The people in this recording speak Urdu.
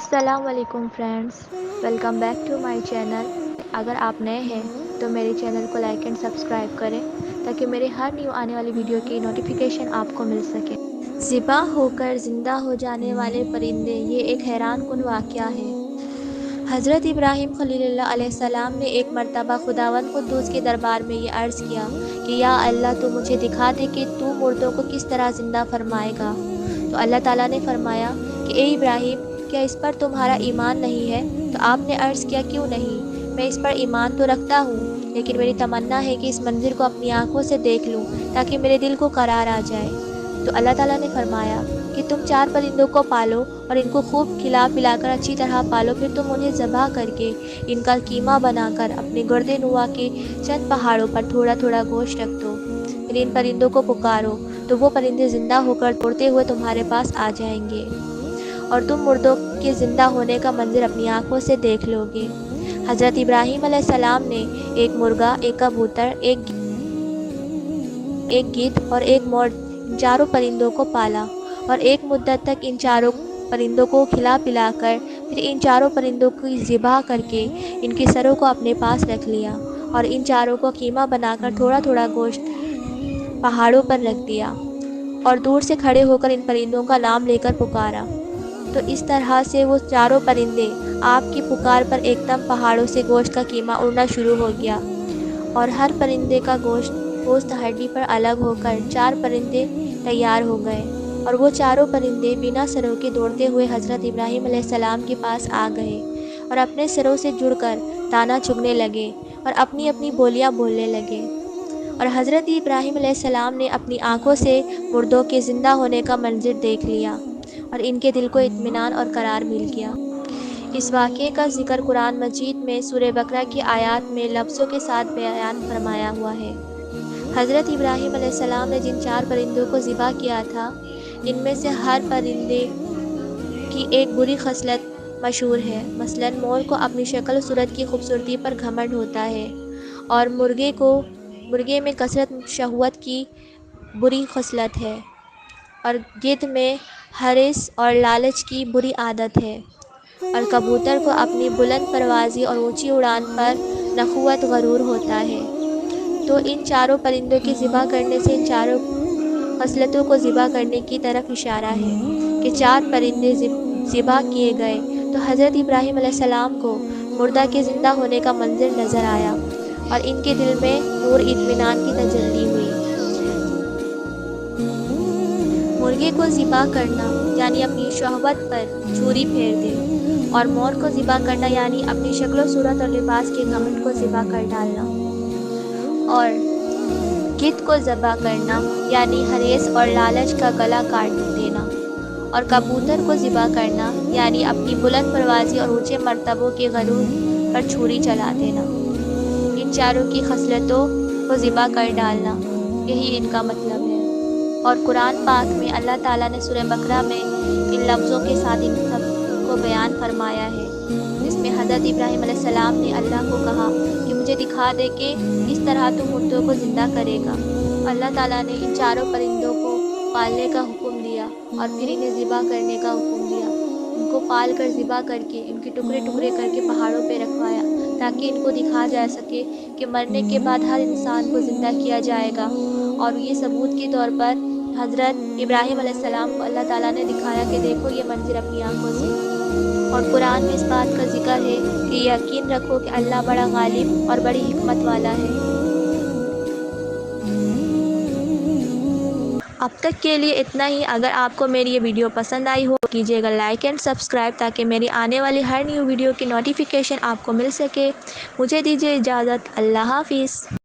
السلام علیکم friends, welcome back to my channel. اگر آپ نئے ہیں تو میرے چینل کو لائک اینڈ سبسکرائب کریں تاکہ میرے ہر نیو آنے والی ویڈیو کی نوٹیفیکیشن آپ کو مل سکے۔ ذبح ہو کر زندہ ہو جانے والے پرندے، یہ ایک حیران کن واقعہ ہے۔ حضرت ابراہیم خلیل اللہ علیہ السلام نے ایک مرتبہ خداوند قدوس کے دربار میں یہ عرض کیا کہ یا اللہ، تو مجھے دکھا دے کہ تو مردوں کو کس طرح زندہ فرمائے گا۔ تو اللہ تعالیٰ نے فرمایا کہ اے ابراہیم، کیا اس پر تمہارا ایمان نہیں ہے؟ تو آپ نے عرض کیا کیوں نہیں؟ میں اس پر ایمان تو رکھتا ہوں، لیکن میری تمنا ہے کہ اس منظر کو اپنی آنکھوں سے دیکھ لوں تاکہ میرے دل کو قرار آ جائے۔ تو اللہ تعالیٰ نے فرمایا کہ تم 4 پرندوں کو پالو اور ان کو خوب کھلا پلا کر اچھی طرح پالو، پھر تم انہیں ذبح کر کے ان کا قیمہ بنا کر اپنے گرد نواح کے چند پہاڑوں پر تھوڑا تھوڑا گوشت رکھ دو۔ پھر ان پرندوں کو پکارو تو وہ پرندے زندہ ہو کر دوڑتے ہوئے تمہارے پاس آ جائیں گے اور تم مردوں کے زندہ ہونے کا منظر اپنی آنکھوں سے دیکھ لو گے۔ حضرت ابراہیم علیہ السلام نے ایک مرغا، ایک کبوتر، ایک گدھ اور ایک مور، ان 4 پرندوں کو پالا اور ایک مدت تک ان 4 پرندوں کو کھلا پلا کر پھر ان 4 پرندوں کی ذبح کر کے ان کے سروں کو اپنے پاس رکھ لیا اور ان 4 کو قیمہ بنا کر تھوڑا تھوڑا گوشت پہاڑوں پر رکھ دیا اور دور سے کھڑے ہو کر ان پرندوں کا نام لے کر پکارا۔ تو اس طرح سے وہ 4 پرندے آپ کی پکار پر ایک دم پہاڑوں سے گوشت کا قیمہ اڑنا شروع ہو گیا اور ہر پرندے کا گوشت ہڈی پر الگ ہو کر 4 پرندے تیار ہو گئے اور وہ 4 پرندے بنا سروں کے دوڑتے ہوئے حضرت ابراہیم علیہ السلام کے پاس آ گئے اور اپنے سروں سے جڑ کر دانہ چگنے لگے اور اپنی اپنی بولیاں بولنے لگے، اور حضرت ابراہیم علیہ السلام نے اپنی آنکھوں سے مردوں کے زندہ ہونے کا منظر دیکھ لیا اور ان کے دل کو اطمینان اور قرار مل گیا۔ اس واقعے کا ذکر قرآن مجید میں سورہ بقرہ کی آیات میں لفظوں کے ساتھ بیان فرمایا ہوا ہے۔ حضرت ابراہیم علیہ السلام نے جن 4 پرندوں کو ذبح کیا تھا، ان میں سے ہر پرندے کی ایک بری خصلت مشہور ہے۔ مثلاً مور کو اپنی شکل و صورت کی خوبصورتی پر گھمنڈ ہوتا ہے اور مرغے میں کثرت شہوت کی بری خصلت ہے، اور گدھ میں حرص اور لالچ کی بری عادت ہے، اور کبوتر کو اپنی بلند پروازی اور اونچی اڑان پر نخوت غرور ہوتا ہے۔ تو ان 4 پرندوں کی ذبح کرنے سے ان 4 خصلتوں کو ذبح کرنے کی طرف اشارہ ہے کہ 4 پرندے ذبح کیے گئے تو حضرت ابراہیم علیہ السلام کو مردہ کے زندہ ہونے کا منظر نظر آیا اور ان کے دل میں نور اطمینان کی تجلی ہوئی۔ مرغے کو ذبح کرنا یعنی اپنی شہوت پر چھری پھیر دے، اور مور کو ذبح کرنا یعنی اپنی شکل و صورت اور لباس کے گھمنڈ کو ذبح کر ڈالنا، اور گدھ کو ذبح کرنا یعنی حریص اور لالچ کا گلا کاٹ دینا، اور کبوتر کو ذبح کرنا یعنی اپنی بلند پروازی اور اونچے مرتبوں کے غرور پر چھری چلا دینا۔ ان 4 کی خصلتوں کو ذبح کر ڈالنا، یہی ان کا مطلب ہے۔ اور قرآن پاک میں اللہ تعالیٰ نے سورہ بقرہ میں ان لفظوں کے ساتھ ان سب کو بیان فرمایا ہے، جس میں حضرت ابراہیم علیہ السلام نے اللہ کو کہا کہ مجھے دکھا دے کہ کس طرح تو مردوں کو زندہ کرے گا۔ اللہ تعالیٰ نے ان 4 پرندوں کو پالنے کا حکم دیا اور پھر انہیں ذبح کرنے کا حکم دیا۔ ان کو پال کر ذبح کر کے ان کے ٹکڑے ٹکڑے کر کے پہاڑوں پہ رکھوایا تاکہ ان کو دکھا جا سکے کہ مرنے کے بعد ہر انسان کو زندہ کیا جائے گا، اور یہ ثبوت کے طور پر حضرت ابراہیم علیہ السلام کو اللہ تعالیٰ نے دکھایا کہ دیکھو یہ منظر اپنی آنکھوں سے۔ اور قرآن میں اس بات کا ذکر ہے کہ یقین رکھو کہ اللہ بڑا غالب اور بڑی حکمت والا ہے۔ اب تک کے لیے اتنا ہی۔ اگر آپ کو میری یہ ویڈیو پسند آئی ہو تو کیجیے گا لائک اینڈ سبسکرائب تاکہ میری آنے والی ہر نیو ویڈیو کی نوٹیفیکیشن آپ کو مل سکے۔ مجھے دیجیے اجازت، اللہ حافظ۔